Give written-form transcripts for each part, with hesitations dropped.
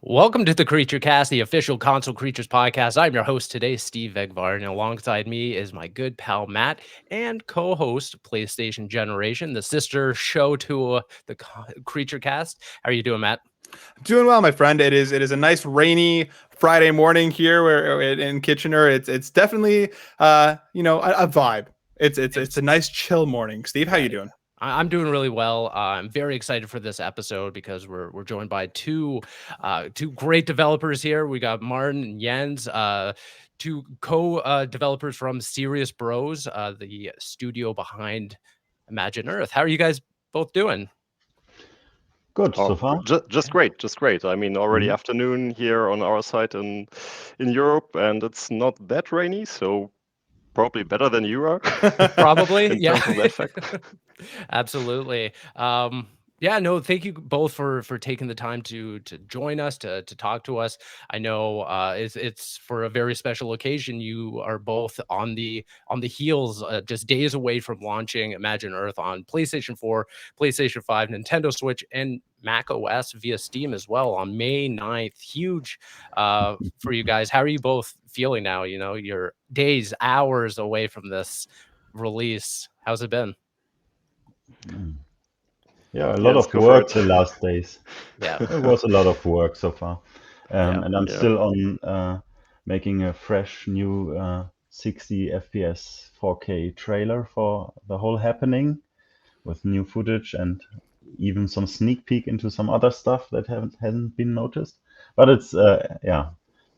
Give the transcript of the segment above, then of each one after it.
Welcome to the Creature Cast, the official Console Creatures podcast. I'm your host today, Steve Vegvar, and alongside me is my good pal Matt and co-host PlayStation Generation, the sister show to Creature Cast. How are you doing, Matt? Doing well, my friend. It is a nice rainy Friday morning here where in Kitchener. It's definitely a vibe. It's a nice chill morning. Steve, how you doing? I'm doing really well. I'm very excited for this episode because we're joined by two great developers here. We got Martin and Jens, two co-developers from Serious Bros, the studio behind Imagine Earth. How are you guys both doing? Good so far. Just great, just great. I mean, already Mhm. afternoon here on our side in Europe, and it's not that rainy, so probably better than you are. Probably, in yeah. terms of that fact. Absolutely. Yeah, no, thank you both for taking the time to join us, to talk to us. I know it's for a very special occasion. You are both on the heels, just days away from launching Imagine Earth on PlayStation 4, PlayStation 5, Nintendo Switch, and Mac OS via Steam as well on May 9th. Huge for you guys. How are you both feeling now? You know, you're days, hours away from this release. How's it been? Yeah, a lot Yes, of go for work it. the last days. Yeah. It was a lot of work so far. Yeah. And I'm Yeah. still on making a fresh new 60 FPS 4K trailer for the whole happening with new footage and even some sneak peek into some other stuff that hasn't been noticed. But it's yeah,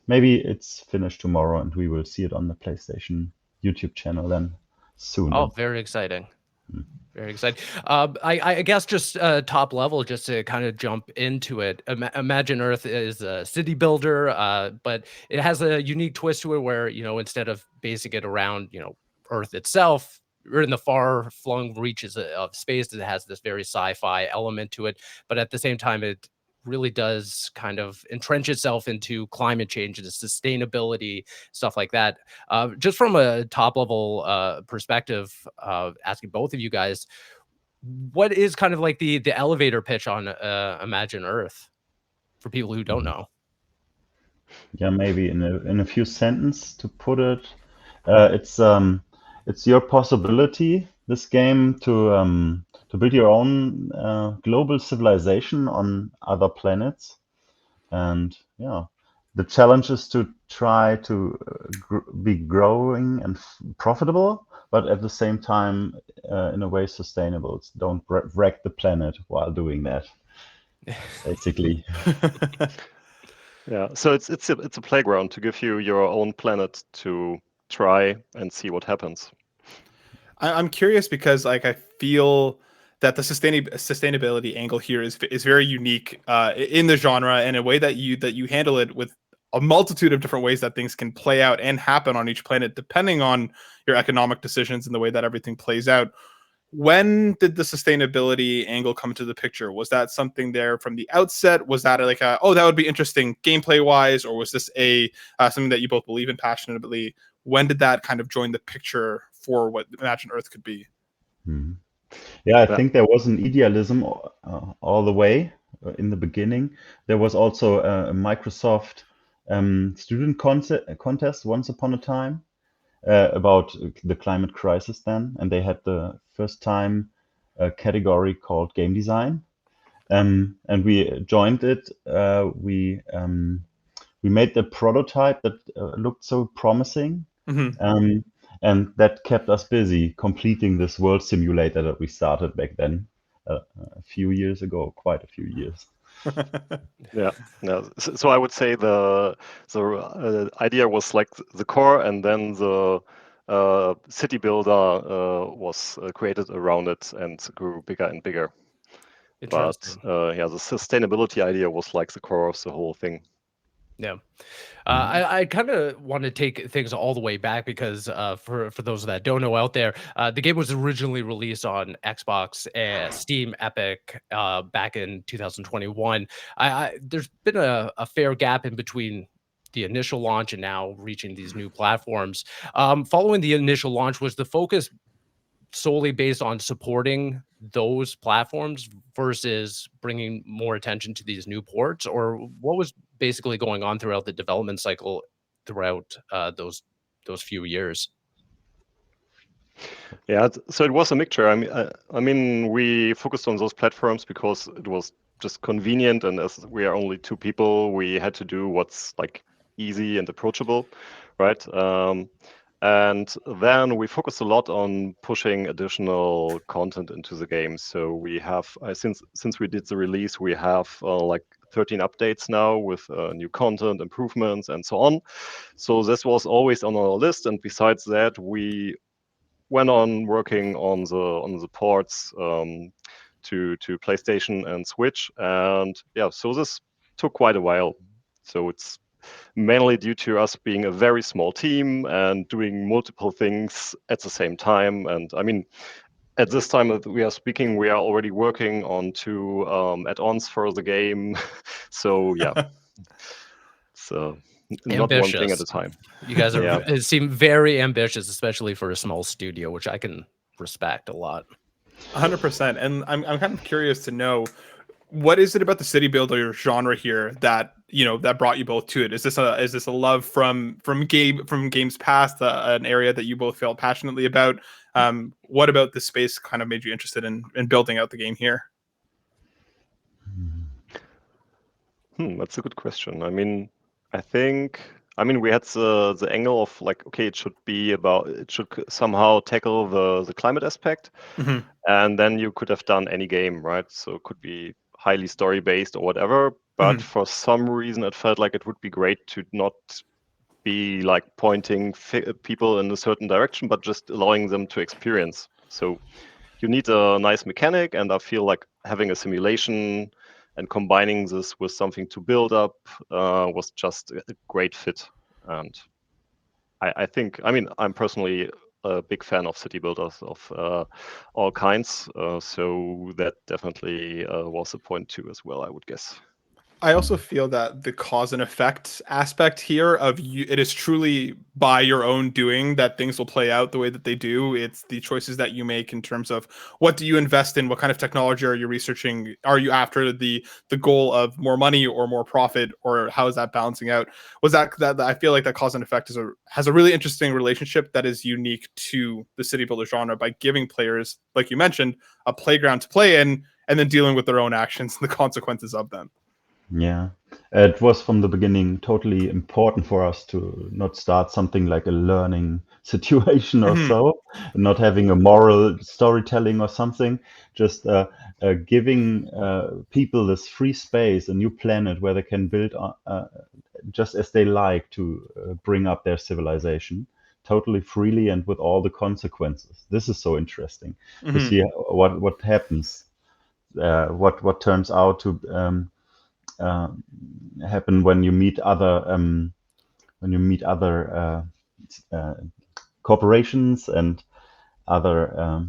maybe it's finished tomorrow and we will see it on the PlayStation YouTube channel then soon. Oh, very exciting. Mm. Very exciting. I guess just top level, just to kind of jump into it. Imagine Earth is a city builder, but it has a unique twist to it where, you know, instead of basing it around, you know, Earth itself, or in the far flung reaches of space, it has this very sci-fi element to it. But at the same time, it really does kind of entrench itself into climate change and sustainability, stuff like that. Just from a top level perspective, asking both of you guys, what is kind of like the elevator pitch on Imagine Earth for people who don't know? Yeah, maybe in a few sentences to put it, it's your possibility, this game, to build your own global civilization on other planets, and yeah, the challenge is to try to be growing and profitable, but at the same time, in a way, sustainable. Don't wreck the planet while doing that, basically. Yeah. So it's a playground to give you your own planet to try and see what happens. I'm curious because I feel that the sustainability angle here is very unique in the genre, and a way that you handle it with a multitude of different ways that things can play out and happen on each planet, depending on your economic decisions and the way that everything plays out. When did the sustainability angle come into the picture? Was that something there from the outset? Was that like that would be interesting gameplay wise, or was this a something that you both believe in passionately? When did that kind of join the picture for what Imagine Earth could be? Mhm. Yeah, I Yeah. think there was an idealism all the way in the beginning. There was also a Microsoft student contest once upon a time about the climate crisis then, and they had the first time a category called game design, and we joined it. We made the prototype that looked so promising. Mm-hmm. And that kept us busy completing this world simulator that we started back then, a few years ago, quite a few years. Yeah. So I would say the idea was like the core, and then the city builder was created around it and grew bigger and bigger. But Interesting. yeah, the sustainability idea was like the core of the whole thing. Yeah. Mhm. I kind of want to take things all the way back because for those that don't know out there, the game was originally released on Xbox, Steam, Epic back in 2021. There's been a fair gap in between the initial launch and now reaching these new platforms. Following the initial launch, was the focus solely based on supporting those platforms versus bringing more attention to these new ports, or what was basically going on throughout the development cycle throughout those few years? Yeah, so it was a mixture. I mean, we focused on those platforms because it was just convenient, and as we are only 2 people, we had to do what's like easy and approachable, right? And then we focused a lot on pushing additional content into the game. So we have, since we did the release, we have like 13 updates now with new content, improvements, and so on. So this was always on our list. And besides that, we went on working on the ports to PlayStation and Switch, and yeah, so this took quite a while. So it's mainly due to us being a very small team and doing multiple things at the same time. And I mean, at this time that we are speaking, we are already working on 2 add-ons for the game. So yeah, so not one thing at Ambitious. a time. You guys are Yeah. seem very ambitious, especially for a small studio, which I can respect a lot. 100%. And I'm kind of curious to know, what is it about the city builder genre here that that brought you both to it? Is this a love from games past, an area that you both felt passionately about? What about this space kind of made you interested in building out the game here? That's a good question. I mean, we had the angle of like, okay, it should somehow tackle the climate aspect, Mhm. and then you could have done any game, right? So it could be highly story based or whatever. But Mhm. for some reason, it felt like it would be great to not be like pointing people in a certain direction, but just allowing them to experience. So you need a nice mechanic, and I feel like having a simulation and combining this with something to build up was just a great fit. And I think, I mean, I'm personally a big fan of city builders of all kinds, so that definitely was a point too as well, I would guess. I also feel that the cause and effect aspect here of you, it is truly by your own doing that things will play out the way that they do. It's the choices that you make in terms of what do you invest in, what kind of technology are you researching, are you after the goal of more money or more profit, or how is that balancing out? Was that I feel like that cause and effect has a really interesting relationship that is unique to the city builder genre by giving players, like you mentioned, a playground to play in, and then dealing with their own actions and the consequences of them. Yeah, it was from the beginning totally important for us to not start something like a learning situation or Mhm. so, not having a moral storytelling or something, just giving people this free space, a new planet where they can build just as they like to bring up their civilization totally freely and with all the consequences. This is so interesting to Mhm. see what happens, what turns out to uh, happen when you meet other corporations and other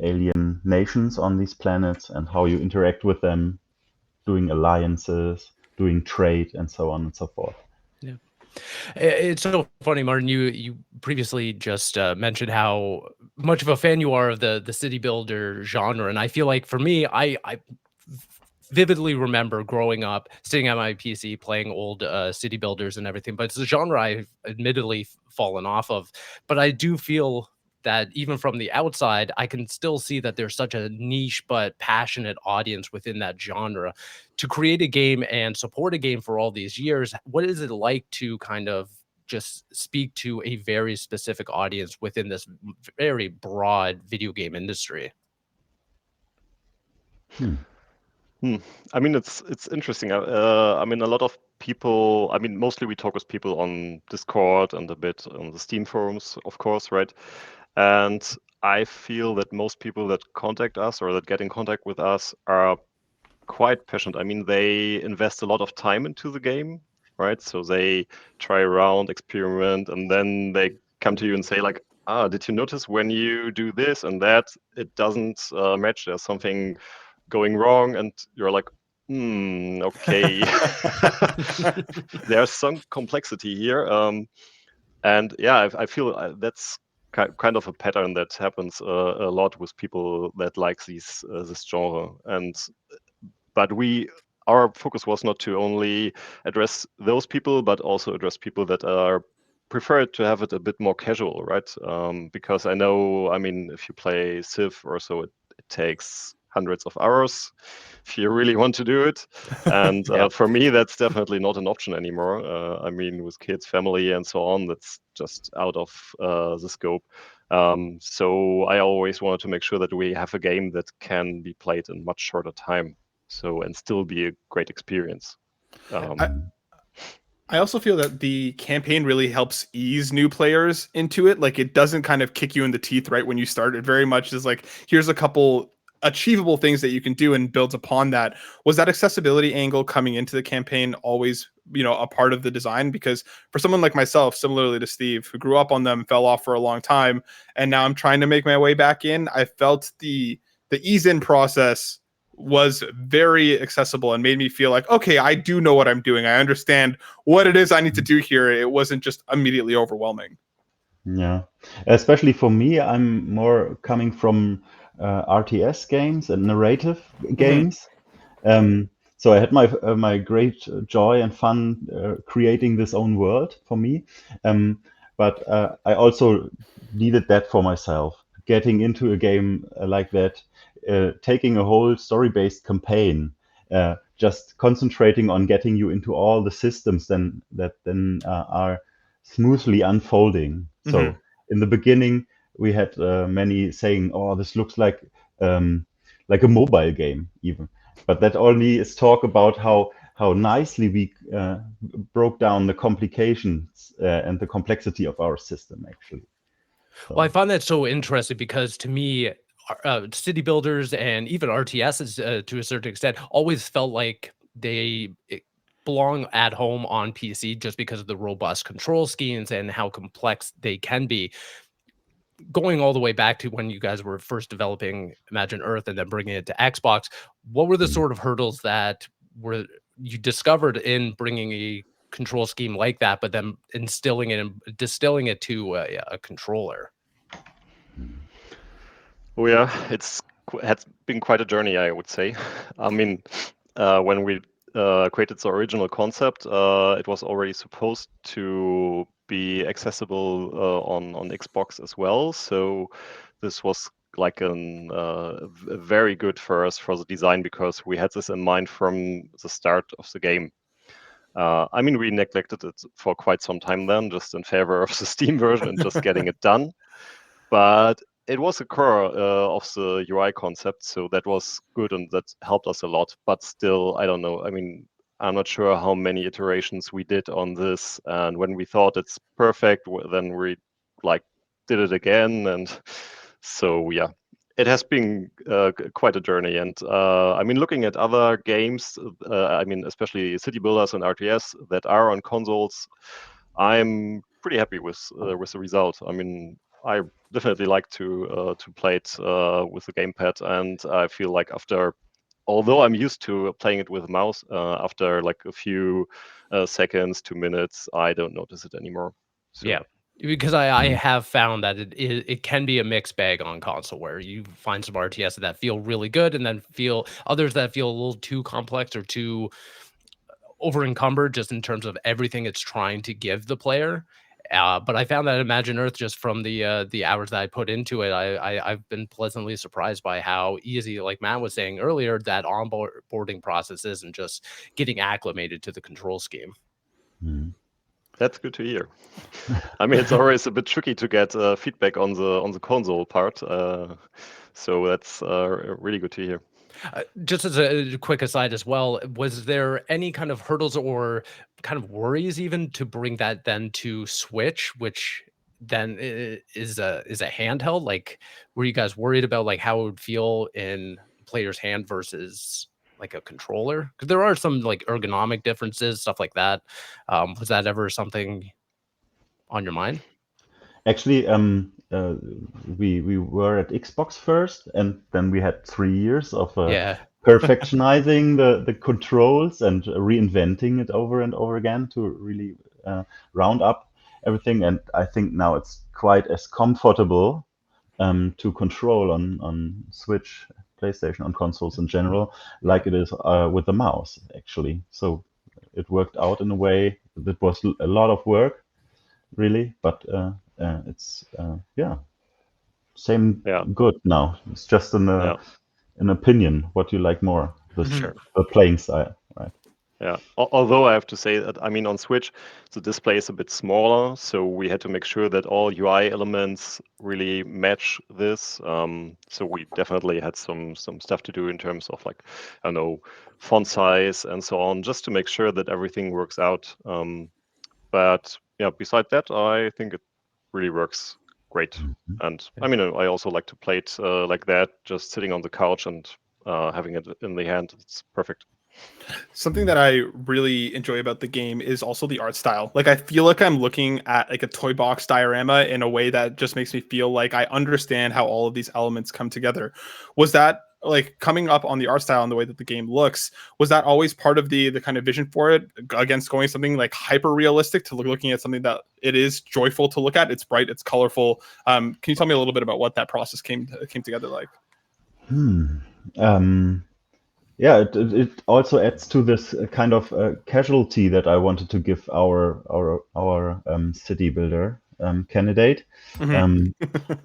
alien nations on these planets, and how you interact with them, doing alliances, doing trade, and so on and so forth. Yeah. It's so funny, Martin. You previously just mentioned how much of a fan you are of the city builder genre, and I feel like for me, I vividly remember growing up, sitting at my PC playing old city builders and everything. But it's a genre I've admittedly fallen off of. But I do feel that even from the outside, I can still see that there's such a niche but passionate audience within that genre. To create a game and support a game for all these years, what is it like to kind of just speak to a very specific audience within this very broad video game industry? Hmm. I mean, it's interesting. I mean, a lot of people. I mean, mostly we talk with people on Discord and a bit on the Steam forums, of course, right? And I feel that most people that contact us or that get in contact with us are quite passionate. I mean, they invest a lot of time into the game, right? So they try around, experiment, and then they come to you and say like, did you notice when you do this and that, it doesn't match? There's something going wrong, and you're like, okay. There's some complexity here. And yeah, I feel that's kind of a pattern that happens a lot with people that like this genre. But our focus was not to only address those people, but also address people that are prefer to have it a bit more casual, right? Because I know, I mean, if you play Civ or so, it takes hundreds of hours if you really want to do it. And for me, that's definitely not an option anymore. I mean, with kids, family, and so on, that's just out of the scope. So I always wanted to make sure that we have a game that can be played in much shorter time, so and still be a great experience. I also feel that the campaign really helps ease new players into it. Like, it doesn't kind of kick you in the teeth right when you start. It very much is like, here's a couple achievable things that you can do and builds upon that. Was that accessibility angle coming into the campaign always, a part of the design? Because for someone like myself, similarly to Steve, who grew up on them, fell off for a long time, and now I'm trying to make my way back in, I felt the ease in process was very accessible and made me feel like, okay, I do know what I'm doing. I understand what it is I need to do here. It wasn't just immediately overwhelming. Yeah, especially for me, I'm more coming from RTS games and narrative games. So I had my great joy and fun creating this own world for me. But I also needed that for myself. Getting into a game like that, taking a whole story-based campaign, just concentrating on getting you into all the systems that are smoothly unfolding. So in the beginning, we had many saying, "Oh, this looks like a mobile game, even." But that only is talk about how nicely we broke down the complications and the complexity of our system, actually. So. Well, I find that so interesting because to me, city builders and even RTSs to a certain extent always felt like they belong at home on PC just because of the robust control schemes and how complex they can be. Going all the way back to when you guys were first developing Imagine Earth and then bringing it to Xbox, what were the sort of hurdles that were you discovered in bringing a control scheme like that, but then instilling it and distilling it to a controller? Oh yeah, has been quite a journey, I would say. I mean, when we created the original concept, it was already supposed to be accessible on Xbox as well. So this was like very good for us for the design because we had this in mind from the start of the game. I mean, we neglected it for quite some time then, just in favor of the Steam version and just getting it done. But it was a core of the UI concept, so that was good and that helped us a lot. But still, I don't know. I mean, I'm not sure how many iterations we did on this, and when we thought it's perfect, then we did it again, and so yeah, it has been quite a journey. And I mean, looking at other games, I mean, especially city builders and RTS that are on consoles, I'm pretty happy with the result. I mean, I definitely like to play it with the gamepad, and I feel like although I'm used to playing it with a mouse, after like a few seconds, 2 minutes, I don't notice it anymore. So. Yeah, because I have found that it can be a mixed bag on console where you find some RTS that feel really good and then feel others that feel a little too complex or too over encumbered just in terms of everything it's trying to give the player. But I found that Imagine Earth, just from the hours that I put into it, I've been pleasantly surprised by how easy, like Matt was saying earlier, that onboarding process is and just getting acclimated to the control scheme. That's good to hear. I mean, it's always a bit tricky to get feedback on the console part, so that's really good to hear. Just as a quick aside as well, was there any kind of hurdles or kind of worries even to bring that then to Switch, which then is a handheld? Like, were you guys worried about like how it would feel in player's hand versus like a controller? Because there are some like ergonomic differences, stuff like that. Was that ever something on your mind? Actually, we were at Xbox first, and then we had 3 years of perfectionizing the controls and reinventing it over and over again to really round up everything. And I think now it's quite as comfortable to control on Switch PlayStation, on consoles in general, like it is with the mouse, actually. So it worked out in a way that was a lot of work, really, but it's same good now. It's just an opinion what you like more, the playing style, right? Yeah, although I have to say that, I mean, on Switch, the display is a bit smaller, so we had to make sure that all UI elements really match this. So we definitely had some stuff to do in terms of, like, I don't know, font size and so on, just to make sure that everything works out. But yeah, beside that, I think it really works great. And I mean, I also like to play it like that, just sitting on the couch and having it in the hand. It's perfect. Something that I really enjoy about the game is also the art style. Like, I feel like I'm looking at like a toy box diorama in a way that just makes me feel like I understand how all of these elements come together. Was that, like, coming up on the art style and the way that the game looks, was that always part of the kind of vision for it, against going something like hyper realistic to looking at something that it is joyful to look at? It's bright, it's colorful. Can you tell me a little bit about what that process came together like? Yeah, it also adds to this kind of casualty that I wanted to give our city builder candidate,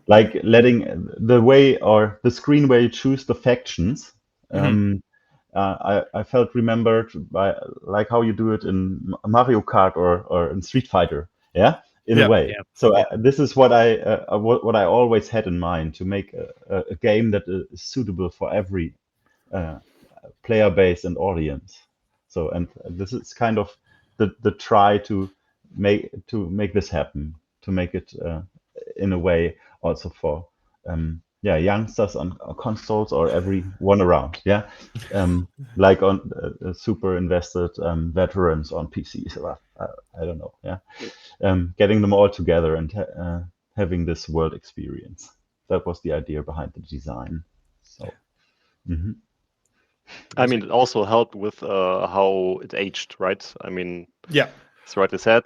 like letting the way or the screen where you choose the factions. I felt remembered by like how you do it in Mario Kart or in Street Fighter, in a way. So this is what I always had in mind, to make a game that is suitable for every player base and audience. So, and this is kind of the try to make this happen, to make it in a way also for youngsters on consoles or everyone around, like on super invested veterans on PCs. I don't know, getting them all together and having this world experience. That was the idea behind the design. So. I mean, it also helped with how it aged, right? I mean, as rightly said,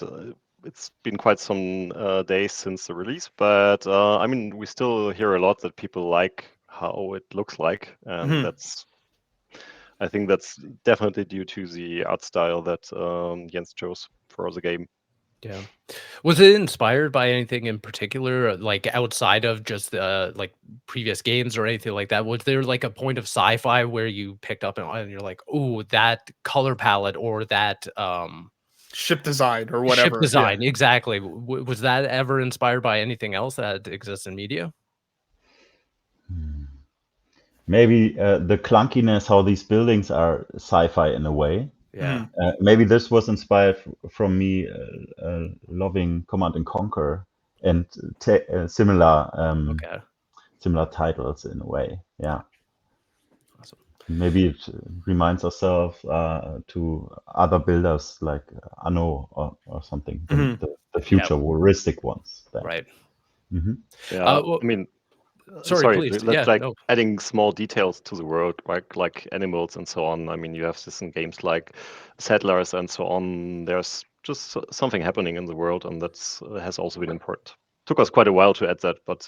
it's been quite some days since the release, but I mean, we still hear a lot that people like how it looks like, and I think that's definitely due to the art style that Jens chose for the game. Yeah. Was it inspired by anything in particular, like outside of just like previous games or anything like that? Was there like a point of sci-fi where you picked up and you're like, oh, that color palette or that ship design or whatever? Ship design, exactly. Was that ever inspired by anything else that exists in media? Maybe the clunkiness, how these buildings are sci-fi in a way. Yeah. Maybe this was inspired from me loving Command and Conquer and similar similar titles in a way. Yeah. Awesome. Maybe it reminds ourselves to other builders like Anno or something, the futuristic ones. Then. Right. Yeah. I mean. Sorry, please. Adding small details to the world, right? Like animals and so on. I mean, you have this in games like Settlers and so on. There's just something happening in the world, and that's has also been important. Took us quite a while to add that, but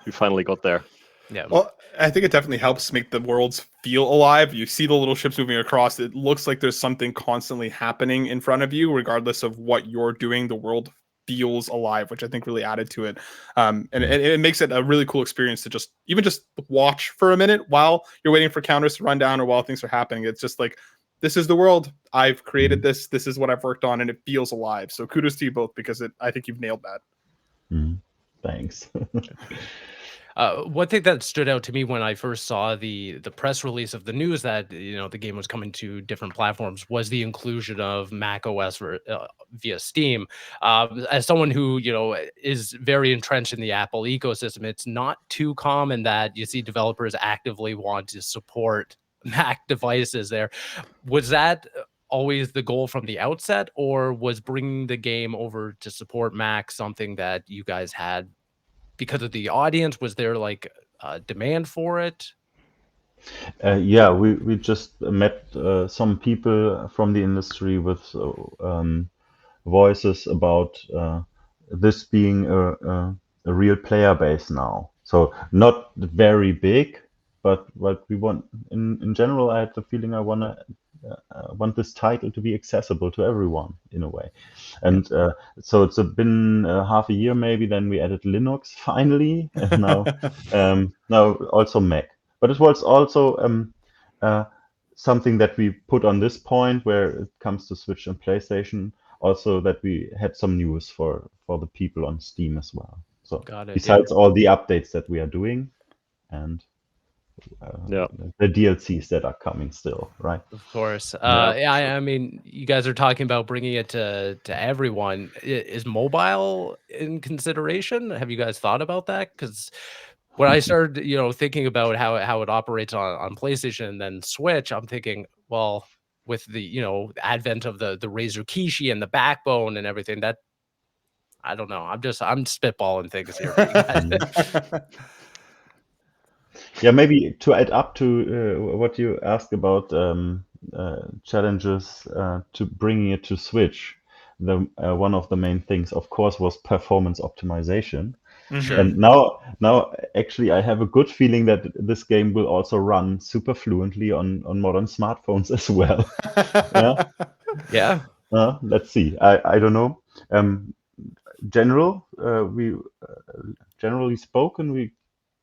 we finally got there. Yeah. Well, I think it definitely helps make the worlds feel alive. You see the little ships moving across. It looks like there's something constantly happening in front of you, regardless of what you're doing. The world feels alive, which I think really added to it. And it makes it a really cool experience to just watch for a minute while you're waiting for counters to run down or while things are happening. It's just like, this is the world. I've created this. This is what I've worked on, and it feels alive. So kudos to you both, because I think you've nailed that. Thanks. One thing that stood out to me when I first saw the press release of the news that the game was coming to different platforms was the inclusion of macOS via Steam. As someone who is very entrenched in the Apple ecosystem, it's not too common that you see developers actively want to support Mac devices. There, was that always the goal from the outset, or was bringing the game over to support Mac something that you guys had? Because of the audience, was there like demand for it? We just met some people from the industry with voices about this being a real player base now. So not very big, but what we want in general, I had the feeling I want this title to be accessible to everyone in a way, and so it's been half a year maybe. Then we added Linux finally, and now also Mac. But it was also something that we put on this point where it comes to Switch and PlayStation. Also, that we had some news for the people on Steam as well. So Got it. besides all the updates that we are doing, and Yeah. the DLCs that are coming still, right? Of course. Yeah, Yeah, sure. I mean, you guys are talking about bringing it to everyone. Is mobile in consideration? Have you guys thought about that? Because when I started, thinking about how it operates on PlayStation and then Switch, I'm thinking, well, with the advent of the Razer Kishi and the backbone and everything, that I don't know. I'm spitballing things here for you guys. Yeah, maybe to add up to what you asked about challenges to bringing it to Switch, one of the main things, of course, was performance optimization. Sure. And now actually I have a good feeling that this game will also run super fluently on modern smartphones as well. Yeah. Yeah. Let's see. I don't know. Generally spoken, we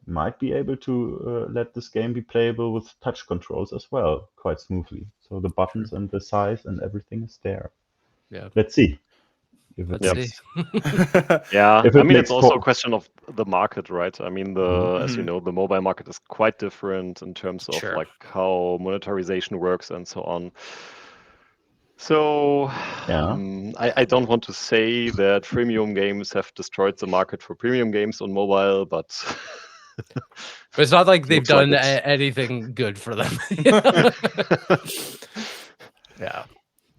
might be able to let this game be playable with touch controls as well, quite smoothly. So the buttons and the size and everything is there. Yeah. Let's see if it Let's makes. see. Yeah, If I it mean, makes it's also a port. question of the market, right? I mean, as you know, the mobile market is quite different in terms of Sure. like how monetization works and so on. So Yeah. I don't want to say that freemium games have destroyed the market for premium games on mobile, but But it's not like they've looks like done it's anything good for them. Yeah.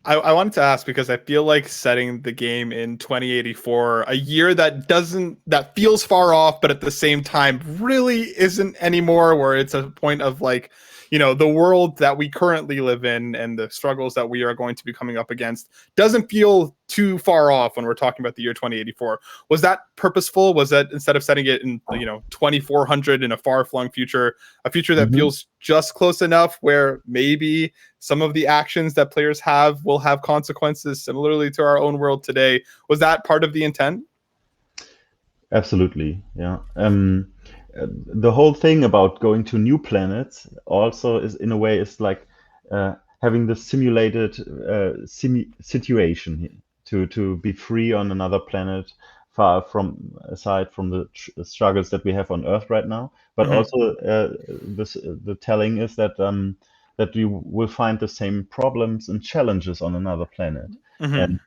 I wanted to ask because I feel like setting the game in 2084, a year that feels far off, but at the same time really isn't anymore, where it's a point of like, the world that we currently live in and the struggles that we are going to be coming up against doesn't feel too far off when we're talking about the year 2084. Was that purposeful? Was that instead of setting it in 2400 in a far-flung future, a future that feels just close enough where maybe some of the actions that players will have consequences similarly to our own world today? Was that part of the intent? Absolutely, yeah. The whole thing about going to new planets also is, in a way, is like having the simulated situation to be free on another planet, far from aside from the struggles that we have on Earth right now. But also, the telling is that that we will find the same problems and challenges on another planet, and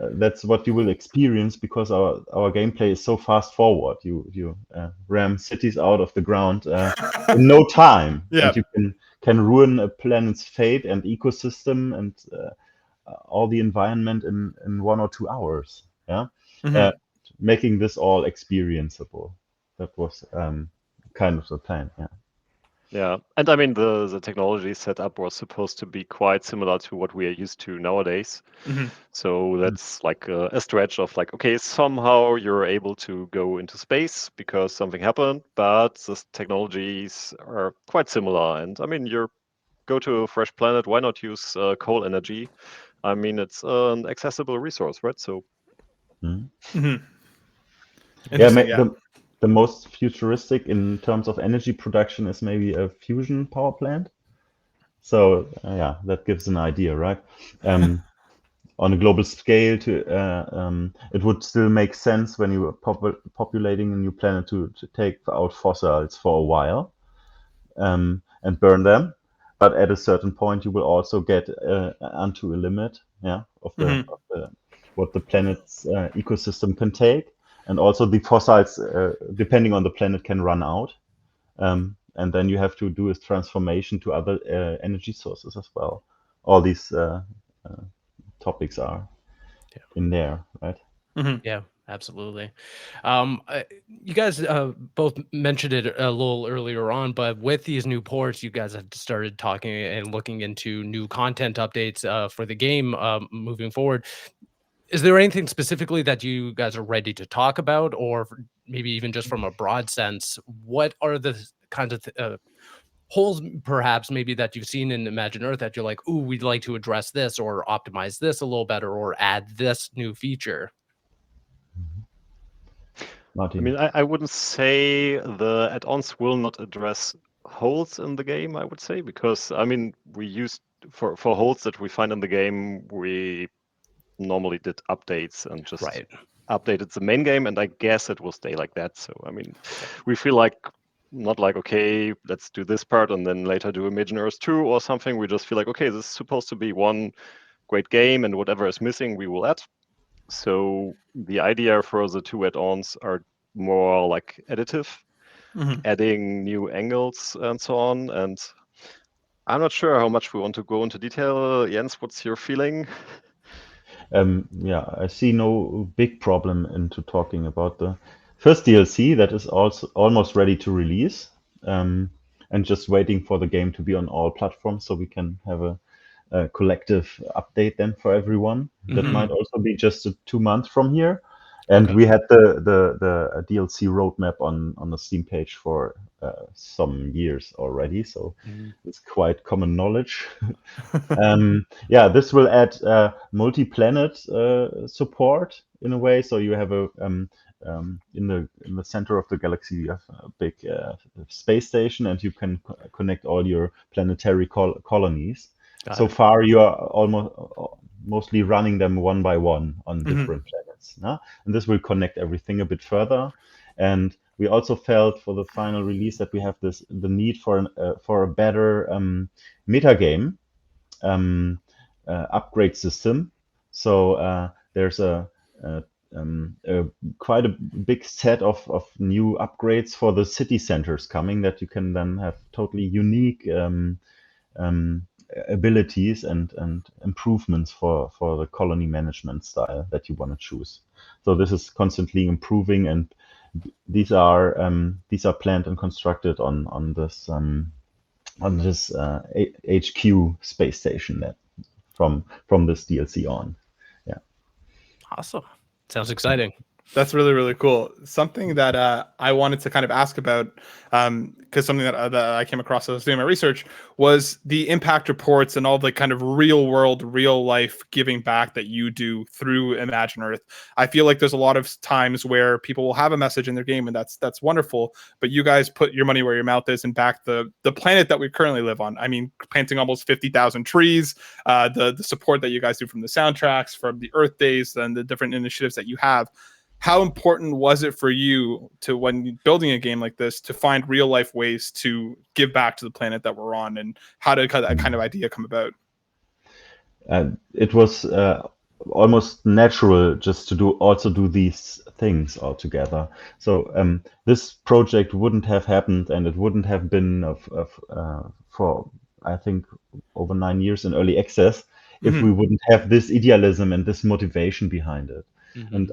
that's what you will experience because our gameplay is so fast forward. You ram cities out of the ground in no time, Yeah. and you can ruin a planet's fate and ecosystem and all the environment in 1 or 2 hours. Yeah, making this all experienceable. That was kind of the plan. Yeah. Yeah, and I mean the technology setup was supposed to be quite similar to what we are used to nowadays. So that's like a stretch of like, okay, somehow you're able to go into space because something happened, but the technologies are quite similar. And I mean, you go to a fresh planet, why not use coal energy? I mean, it's an accessible resource, right? So Yeah, Yeah. the most futuristic in terms of energy production is maybe a fusion power plant. So yeah, that gives an idea, right? On a global scale, it would still make sense when you are populating a new planet to take out fossils for a while and burn them. But at a certain point, you will also get onto a limit, of what the planet's ecosystem can take, and also the fossils, depending on the planet, can run out. And then you have to do a transformation to other energy sources as well. All these topics are in there, right? Yeah, absolutely. You guys both mentioned it a little earlier on, but with these new ports, you guys have started talking and looking into new content updates for the game moving forward. Is there anything specifically that you guys are ready to talk about, or maybe even just from a broad sense, what are the kinds of holes perhaps maybe that you've seen in Imagine Earth that you're like, ooh, we'd like to address this or optimize this a little better or add this new feature? I Martin. mean, I wouldn't say the add-ons will not address holes in the game, I would say, because I mean, we used for holes that we find in the game, we normally did updates and just Right. updated the main game, and I guess it will stay like that. So I mean, we feel like not like, okay, let's do this part and then later do Imagine Earth 2 or something. We just feel like, okay, this is supposed to be one great game, and whatever is missing, we will add. So the idea for the 2 add-ons are more like additive, adding new angles and so on. And I'm not sure how much we want to go into detail. Jens, what's your feeling? Yeah, I see no big problem into talking about the first DLC that is also almost ready to release, and just waiting for the game to be on all platforms so we can have a collective update then for everyone. That might also be just 2 months from here. And Okay. we had the DLC roadmap on the Steam page for some years already, so it's quite common knowledge. Yeah, this will add multi-planet support in a way. So you have a in the center of the galaxy, you have a big space station, and you can connect all your planetary colonies. Got So it. far, you are almost mostly running them one by one on different planets. No? And this will connect everything a bit further. And we also felt for the final release that we have the need for a better metagame upgrade system. So there's a quite a big set of new upgrades for the city centers coming that you can then have totally unique abilities and improvements for the colony management style that you want to choose. So this is constantly improving, and these are planned and constructed on this HQ space station that from this DLC on. Yeah. Awesome. Sounds exciting. That's really, really cool. Something that I wanted to kind of ask about, because something that I came across as I was doing my research was the impact reports and all the kind of real world, real life giving back that you do through Imagine Earth. I feel like there's a lot of times where people will have a message in their game, and that's wonderful. But you guys put your money where your mouth is and back the planet that we currently live on. I mean, planting almost 50,000 trees, the support that you guys do from the soundtracks, from the Earth Days, and the different initiatives that you have. How important was it for you to, when building a game like this, to find real life ways to give back to the planet that we're on, and how did that kind of idea come about? It was almost natural just to do these things all together. So this project wouldn't have happened, and it wouldn't have been for I think over 9 years in early access if we wouldn't have this idealism and this motivation behind it. And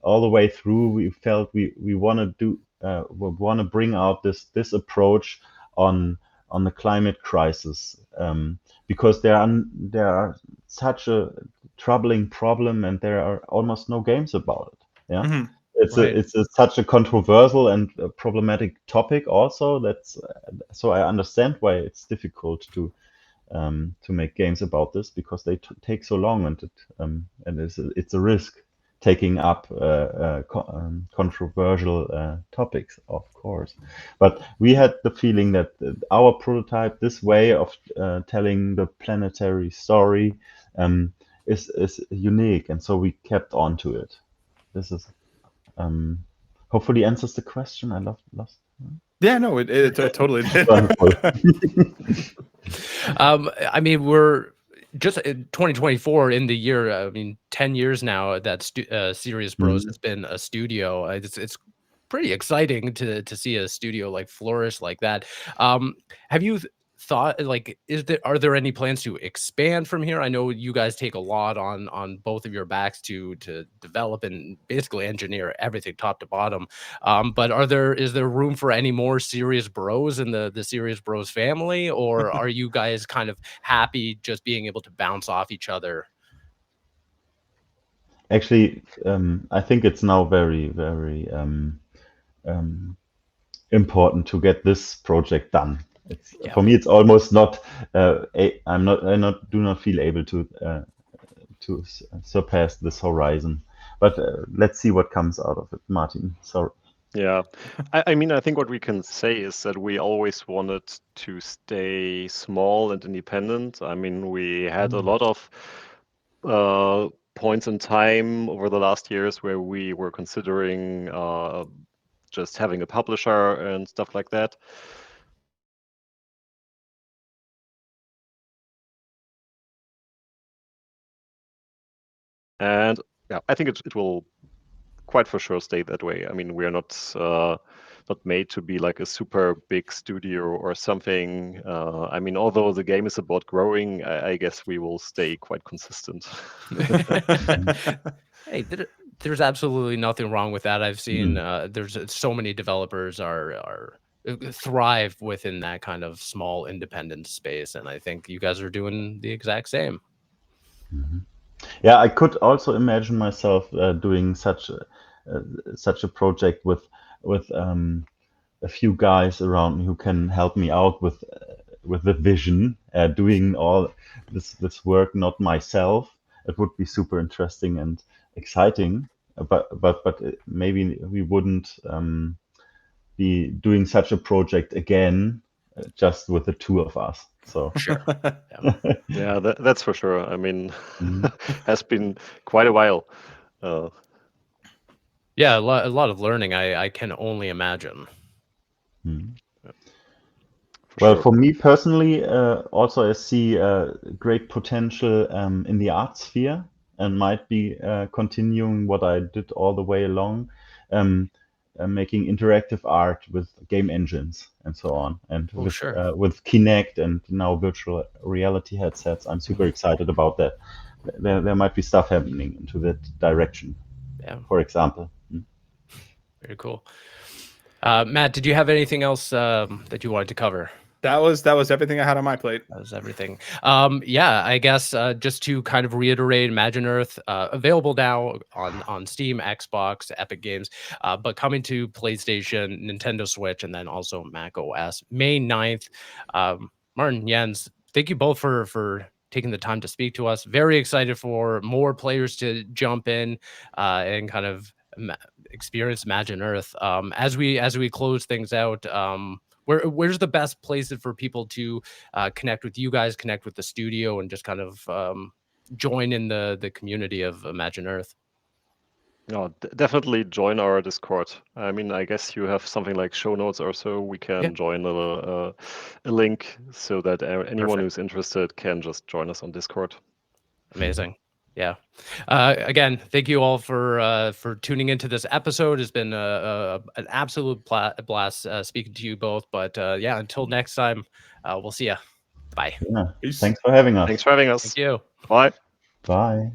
all the way through, we felt we want to bring out this approach on the climate crisis, because there are such a troubling problem, and there are almost no games about it. Yeah, it's such a controversial and problematic topic. Also, so I understand why it's difficult to make games about this, because they take so long, and it's a risk taking up controversial topics, of course. But we had the feeling that our prototype, this way of telling the planetary story, is unique, and so we kept on to it. This is hopefully answers the question. I lost. Yeah, no, it totally did. I mean, we're just in 2024 in the year. I mean, 10 years now that Serious Bros has been a studio. It's pretty exciting to see a studio like flourish like that. Have you thought, like, are there any plans to expand from here? I know you guys take a lot on both of your backs to develop and basically engineer everything top to bottom. But is there room for any more Serious Bros in the Serious Bros family, or are you guys kind of happy just being able to bounce off each other? Actually, I think it's now very, very important to get this project done. It's Yeah. for me. It's almost not. Do not feel able to surpass this horizon. But let's see what comes out of it, Martin. Sorry. Yeah, I mean, I think what we can say is that we always wanted to stay small and independent. I mean, we had a lot of points in time over the last years where we were considering just having a publisher and stuff like that. And yeah, I think it will quite for sure stay that way. I mean, we are not made to be like a super big studio or something. I mean, although the game is about growing, I guess we will stay quite consistent. Hey, there's absolutely nothing wrong with that. I've seen there's so many developers are thrive within that kind of small independent space, and I think you guys are doing the exact same. Yeah, I could also imagine myself doing such a project with a few guys around me who can help me out with the vision, doing all this work, not myself. It would be super interesting and exciting, but maybe we wouldn't be doing such a project again just with the two of us. So Sure. Yeah, that's for sure. I mean, has been quite a while. Yeah, a lot of learning. I can only imagine. Well, sure. for me personally, also I see great potential in the art sphere, and might be continuing what I did all the way along, making interactive art with game engines and so on, and Oh, sure. with Kinect and now virtual reality headsets. I'm super excited about that. There might be stuff happening into that direction. Yeah, For example. very cool. Matt, did you have anything else that you wanted to cover? That was everything I had on my plate. That was everything. Yeah, I guess just to kind of reiterate, Imagine Earth available now on Steam, Xbox, Epic Games, but coming to PlayStation, Nintendo Switch, and then also Mac OS May 9th. Martin, Jens, thank you both for taking the time to speak to us. Very excited for more players to jump in and kind of experience Imagine Earth. As we close things out, where's the best place for people to connect with you guys, connect with the studio, and just kind of join in the community of Imagine Earth? No, definitely join our Discord. I mean, I guess you have something like show notes or so. We can join a link so that anyone who's interested can just join us on Discord. Amazing. Yeah. Again, thank you all for tuning into this episode. It's been an absolute blast speaking to you both. But yeah, until next time, we'll see you. Bye. Yeah. Thanks for having us. Thanks for having us. Thank you. Bye. Bye.